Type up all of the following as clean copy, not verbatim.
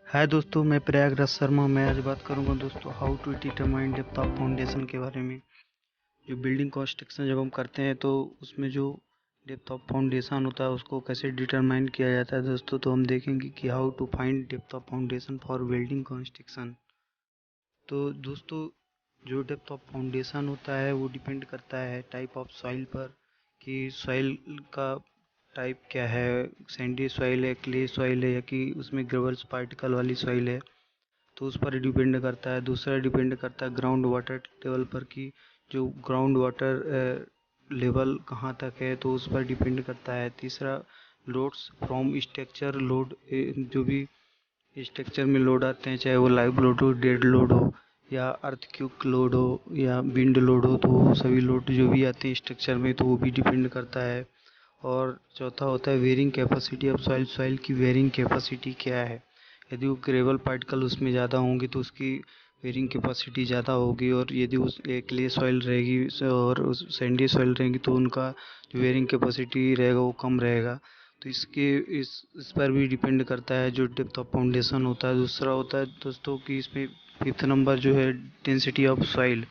हाय दोस्तों, मैं प्रयागराज शर्मा। मैं आज बात करूंगा दोस्तों how to determine depth of foundation के बारे में। जो बिल्डिंग कंस्ट्रक्शन जब हम करते हैं तो उसमें जो डेप्थ ऑफ फाउंडेशन होता है उसको कैसे डिटरमाइन किया जाता है दोस्तों। तो हम देखेंगे कि how to find depth of foundation for building construction. तो दोस्तों, जो डेप्थ ऑफ फाउंडेशन होता है वो डिपेंड करता है टाइप ऑफ सॉइल पर, कि सॉइल का टाइप क्या है। सैंडी सॉइल है, क्ले सॉइल है, या कि उसमें ग्रेवल्स पार्टिकल वाली सॉइल है, तो उस पर डिपेंड करता है। दूसरा डिपेंड करता है ग्राउंड वाटर लेवल पर, कि जो ग्राउंड वाटर लेवल कहाँ तक है, तो उस पर डिपेंड करता है। तीसरा, लोड्स फ्रॉम स्ट्रक्चर लोड, जो भी स्ट्रक्चर में लोड आते हैं, चाहे वो लाइव लोड हो, डेड लोड हो, या अर्थक्वेक लोड हो, या विंड लोड हो, तो वो सभी लोड जो भी आते हैं स्ट्रक्चर में तो वो भी डिपेंड करता है। और चौथा होता है bearing capacity of soil. Soil की वेरिंग कैपेसिटी क्या है। यदि वो ग्रेवल पार्टिकल उसमें ज़्यादा होंगे तो उसकी वेरिंग कैपेसिटी ज़्यादा होगी, और यदि उस क्ले सॉइल रहेगी और उस सैंडी सॉइल रहेंगी तो उनका जो वेरिंग कैपेसिटी रहेगा वो कम रहेगा। तो इस पर भी डिपेंड करता है जो डेप्थ ऑफ फाउंडेशन होता है। दूसरा होता है दोस्तों कि इसमें फिफ्थ नंबर जो है डेंसिटी ऑफ सॉइल।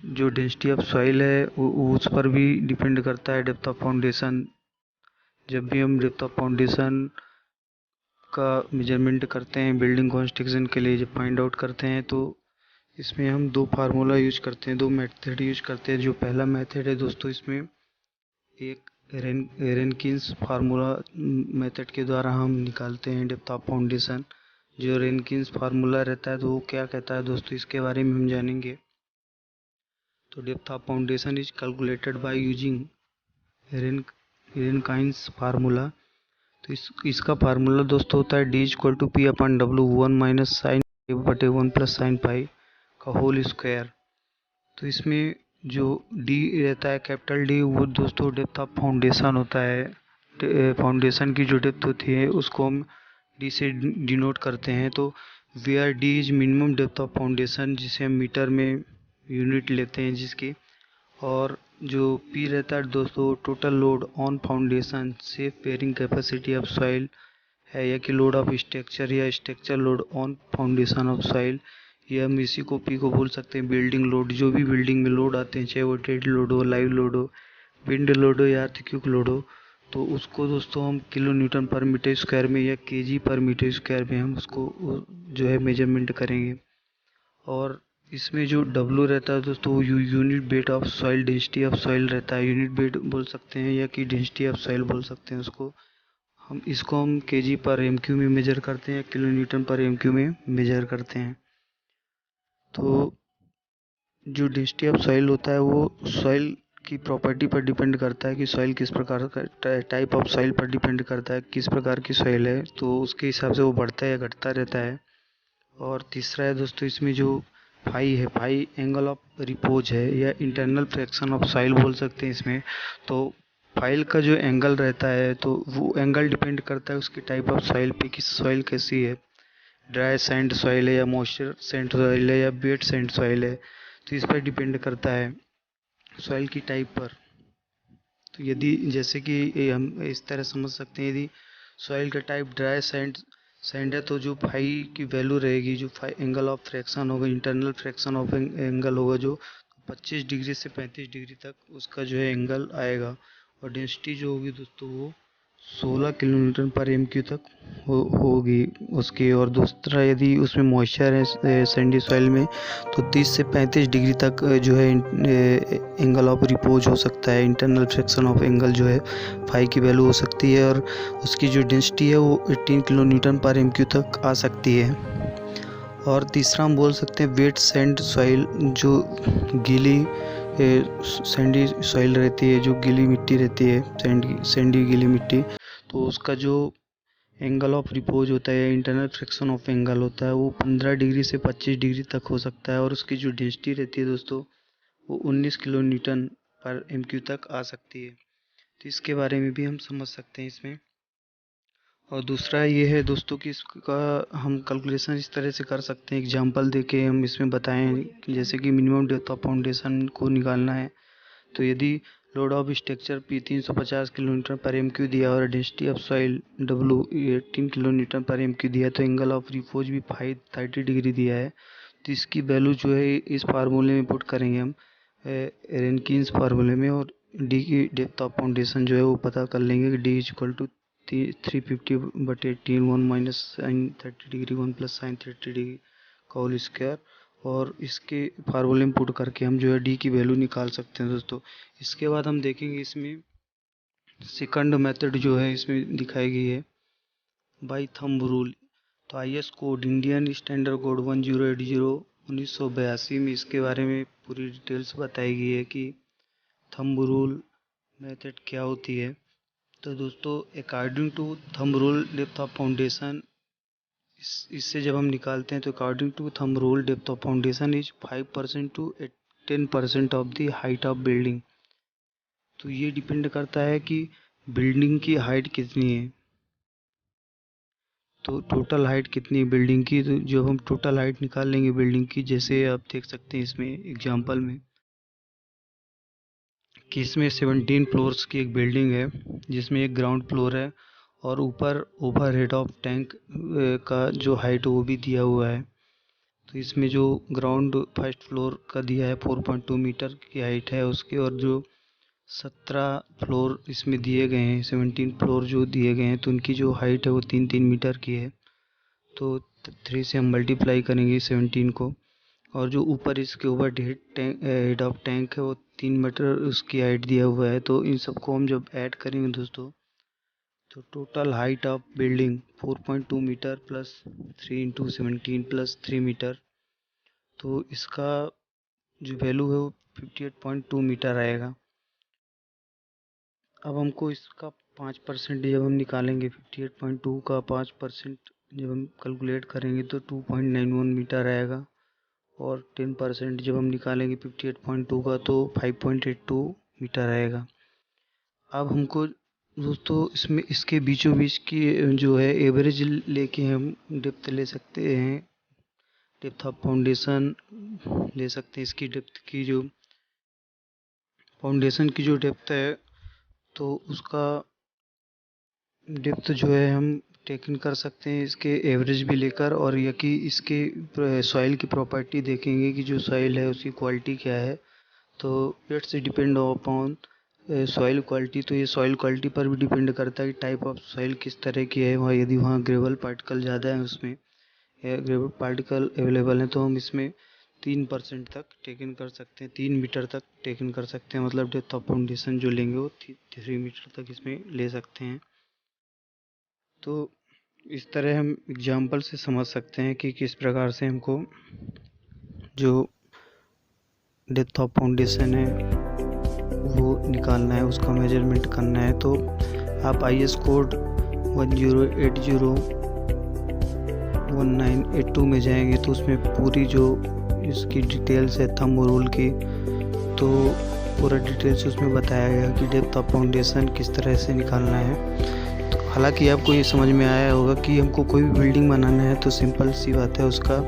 जो डेंसिटी ऑफ सॉइल है उस पर भी डिपेंड करता है डेप्थ ऑफ फाउंडेशन। जब भी हम डेप्थ ऑफ फाउंडेशन का मेजरमेंट करते हैं बिल्डिंग कंस्ट्रक्शन के लिए, जब फाइंड आउट करते हैं तो इसमें हम दो फार्मूला यूज करते हैं, दो मेथड यूज करते हैं। जो पहला मेथड है दोस्तों, इसमें एक रेनकिन्स फार्मूला मेथड के द्वारा हम निकालते हैं डेप्थ ऑफ फाउंडेशन। जो रेनकिन्स फार्मूला रहता है तो वो क्या कहता है दोस्तों, इसके बारे में हम जानेंगे। तो depth of foundation is calculated by using ran Rankine's formula. तो इसका फार्मूला दोस्तों होता है D equal to P upon W, one minus sine बटे वन प्लस साइन पाई का होल स्क्वायर। तो इसमें जो डी रहता है, कैपिटल डी, वो दोस्तों डेप्थ ऑफ फाउंडेशन होता है। फाउंडेशन की जो डेप्थ होती है उसको हम डी से डिनोट करते हैं। तो we are D is minimum depth of foundation, जिसे हम मीटर में यूनिट लेते हैं जिसकी। और जो पी रहता है दोस्तों, टोटल लोड ऑन फाउंडेशन से बेयरिंग कैपेसिटी ऑफ सॉइल है, या कि लोड ऑफ स्ट्रक्चर या structure load on foundation of soil. ये हम इसी को पी को बोल सकते हैं। बिल्डिंग लोड, जो भी बिल्डिंग में लोड आते हैं, चाहे वो डेड लोड हो, लाइव लोड हो, विंड लोड हो, या अर्थक्वेक लोड हो, तो उसको दोस्तों हम किलो न्यूटन पर मीटर स्क्वायर में या केजी पर मीटर स्क्वायर में हम उसको जो है मेजरमेंट करेंगे। और इसमें जो डब्लू रहता है दोस्तों, वो unit weight of soil, density of soil रहता है। यूनिट वेट बोल सकते हैं या कि डेंसिटी ऑफ सॉइल बोल सकते हैं उसको। इसको हम केजी पर एमक्यू में मेजर करते हैं, किलो न्यूटन पर एमक्यू में मेजर करते हैं। तो जो डेंसिटी ऑफ सॉइल होता है वो सॉइल की प्रॉपर्टी पर डिपेंड करता है, कि सॉइल किस प्रकार का, टाइप ऑफ सॉइल पर डिपेंड करता है किस प्रकार की सॉइल है, तो उसके हिसाब से वो बढ़ता है या घटता रहता है। और तीसरा है दोस्तों, इसमें जो फाई है, फाई एंगल ऑफ रिपोज है, या इंटरनल फ्रैक्शन ऑफ सॉइल बोल सकते हैं इसमें। तो फाइल का जो एंगल रहता है तो वो एंगल डिपेंड करता है उसकी टाइप ऑफ सॉइल पे, कि सॉइल कैसी है। ड्राई सैंड सॉइल है, या मॉइस्चर सैंड सॉइल है, या वेट सैंड सॉइल है, तो इस पर डिपेंड करता है सॉइल की टाइप पर। तो यदि जैसे कि हम इस तरह समझ सकते हैं, यदि सॉइल का टाइप ड्राई सैंड सैंड है तो जो फाई की वैल्यू रहेगी, जो फाई एंगल ऑफ फ्रैक्शन होगा, इंटरनल फ्रैक्शन ऑफ एंगल होगा, जो 25 डिग्री से 35 डिग्री तक उसका जो है एंगल आएगा। और डेंसिटी जो होगी दोस्तों वो 16 किलोमीटर पर एम क्यू तक होगी उसकी। और दूसरा, यदि उसमें मॉइस्चर है सैंडी सॉइल में, तो 30 से 35 डिग्री तक जो है एंगल ऑफ रिपोज हो सकता है। इंटरनल फ्रैक्शन ऑफ एंगल जो है फाई की वैल्यू हो सकती है, और उसकी जो डेंसिटी है वो 18 किलो न्यूटन पर एम क्यू तक आ सकती है। और तीसरा हम बोल सकते हैं वेट सैंड सॉइल। जो गीली सैंडी सॉइल रहती है, जो गीली मिट्टी रहती है, सैंडी गीली मिट्टी, तो उसका जो एंगल ऑफ रिपोज होता है या इंटरनल फ्रिक्शन ऑफ एंगल होता है वो 15 डिग्री से 25 डिग्री तक हो सकता है। और उसकी जो डेंसिटी रहती है दोस्तों, वो 19 किलो न्यूटन पर एम क्यू तक आ सकती है। तो इसके बारे में भी हम समझ सकते हैं इसमें। और दूसरा ये है दोस्तों कि इसका हम कैलकुलेशन इस तरह से कर सकते हैं, एग्जांपल देके हम इसमें बताएं कि जैसे कि मिनिमम डेप्थ ऑफ फाउंडेशन को निकालना है। तो यदि load of structure P 350 kilometre पर MQ दिया और density of soil W 18 kilometre पर MQ दिया। तो एंगल ऑफ रिपोज भी 530 डिग्री दिया है। तो इसकी वैल्यू जो है इस फार्मूले में पुट करेंगे हम रेनकीन्स फार्मूले में, और डी की डेप्थ ऑफ फाउंडेशन जो है वो पता कर लेंगे कि D is equal to 350/18 1 minus sine 30 degree 1 plus sine 30 degree का होल स्क्वायर, और इसके फार्मूले में पुट करके हम जो है डी की वैल्यू निकाल सकते हैं दोस्तों। इसके बाद हम देखेंगे इसमें सेकंड मेथड जो है इसमें दिखाई गई है बाय थंब रूल। तो IS code Indian standard code 1080 1982 में इसके बारे में पूरी डिटेल्स बताई गई है कि थंब रूल मेथड क्या होती है। तो दोस्तों according to thumb rule depth of foundation, इससे जब हम निकालते हैं तो according to thumb rule depth of foundation is 5% to 10% of the height of building. तो ये डिपेंड करता है कि बिल्डिंग की हाइट कितनी है। तो टोटल हाइट कितनी है बिल्डिंग की, तो जब हम टोटल हाइट निकाल लेंगे बिल्डिंग की, जैसे आप देख सकते हैं इसमें एग्जांपल में कि इसमें 17 फ्लोर्स की एक बिल्डिंग है जिसमें एक ग्राउंड फ्लोर है और ऊपर ओवरहेड ऑफ टैंक का जो हाइट वो भी दिया हुआ है। तो इसमें जो ग्राउंड फर्स्ट फ्लोर का दिया है 4.2 मीटर की हाइट है उसकी, और जो 17 फ्लोर इसमें दिए गए हैं, 17 फ्लोर जो दिए गए हैं, तो उनकी जो हाइट है वो 3-3 मीटर की है। तो 3 से हम मल्टीप्लाई करेंगे 17 को, और जो ऊपर इसके ऊपर हेड ऑफ टैंक है वो 3 मीटर उसकी हाइट दिया हुआ है। तो इन सबको हम जब ऐड करेंगे दोस्तों तो total height of building 4.2 metre plus 3 into 17 plus 3 metre, तो इसका जो वैल्यू है वो 58.2 मीटर आएगा। अब हमको इसका 5% जब हम निकालेंगे 58.2 का 5% जब हम कैलकुलेट करेंगे तो 2.91 मीटर आएगा, और 10% जब हम निकालेंगे 58.2 का तो 5.82 मीटर आएगा। अब हमको दोस्तों इसमें इसके बीचों बीच की जो है एवरेज लेके हम डेप्थ ले सकते हैं, डेप्थ ऑफ फाउंडेशन ले सकते हैं। इसकी डेप्थ की जो फाउंडेशन की जो डेप्थ है तो उसका डेप्थ जो है हम टेकन कर सकते हैं इसके एवरेज भी लेकर, और यह कि इसके सॉइल की प्रॉपर्टी देखेंगे कि जो सॉइल है उसकी क्वालिटी क्या है। तो it's depend upon soil quality. तो ये सॉइल क्वालिटी पर भी डिपेंड करता है कि टाइप ऑफ सॉइल किस तरह की है। वहाँ यदि वहाँ ग्रेवल पार्टिकल ज़्यादा है उसमें ग्रेवल पार्टिकल अवेलेबल है तो हम इसमें 3% तक टेकन कर सकते हैं, 3 मीटर तक टेकन कर सकते हैं। मतलब डेप्थ ऑफ फाउंडेशन जो लेंगे वो 3 मीटर तक इसमें ले सकते हैं। तो इस तरह हम एग्जाम्पल से समझ सकते हैं कि किस प्रकार से हमको जो डेप्थ ऑफ फाउंडेशन है वो निकालना है, उसका मेजरमेंट करना है। तो आप IS कोड 10801982 में जाएंगे तो उसमें पूरी जो इसकी डिटेल्स है थंब रूल की, तो पूरा डिटेल्स उसमें बताया गया कि डेप्थ ऑफ फाउंडेशन किस तरह से निकालना है। तो हालांकि आपको ये समझ में आया होगा कि हमको कोई भी बिल्डिंग बनाना है तो सिंपल सी बात है, उसका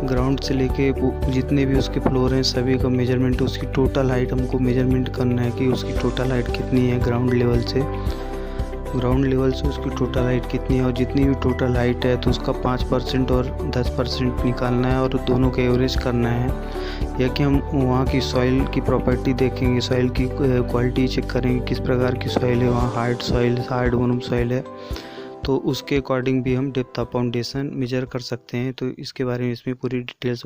ग्राउंड से लेके जितने भी उसके फ्लोर हैं सभी का मेजरमेंट, उसकी टोटल हाइट हमको मेजरमेंट करना है कि उसकी टोटल हाइट कितनी है ग्राउंड लेवल से उसकी टोटल हाइट कितनी है, और जितनी भी टोटल हाइट है तो उसका 5% और 10% निकालना है और दोनों का एवरेज करना है। या कि हम वहाँ की सॉइल की प्रॉपर्टी देखेंगे, सॉइल की क्वालिटी चेक करेंगे किस प्रकार की सॉइल है, वहाँ हार्ड बोनम सॉइल है, तो उसके अकॉर्डिंग भी हम डेप्थ ऑफ फाउंडेशन मेजर कर सकते हैं। तो इसके बारे में इसमें पूरी डिटेल्स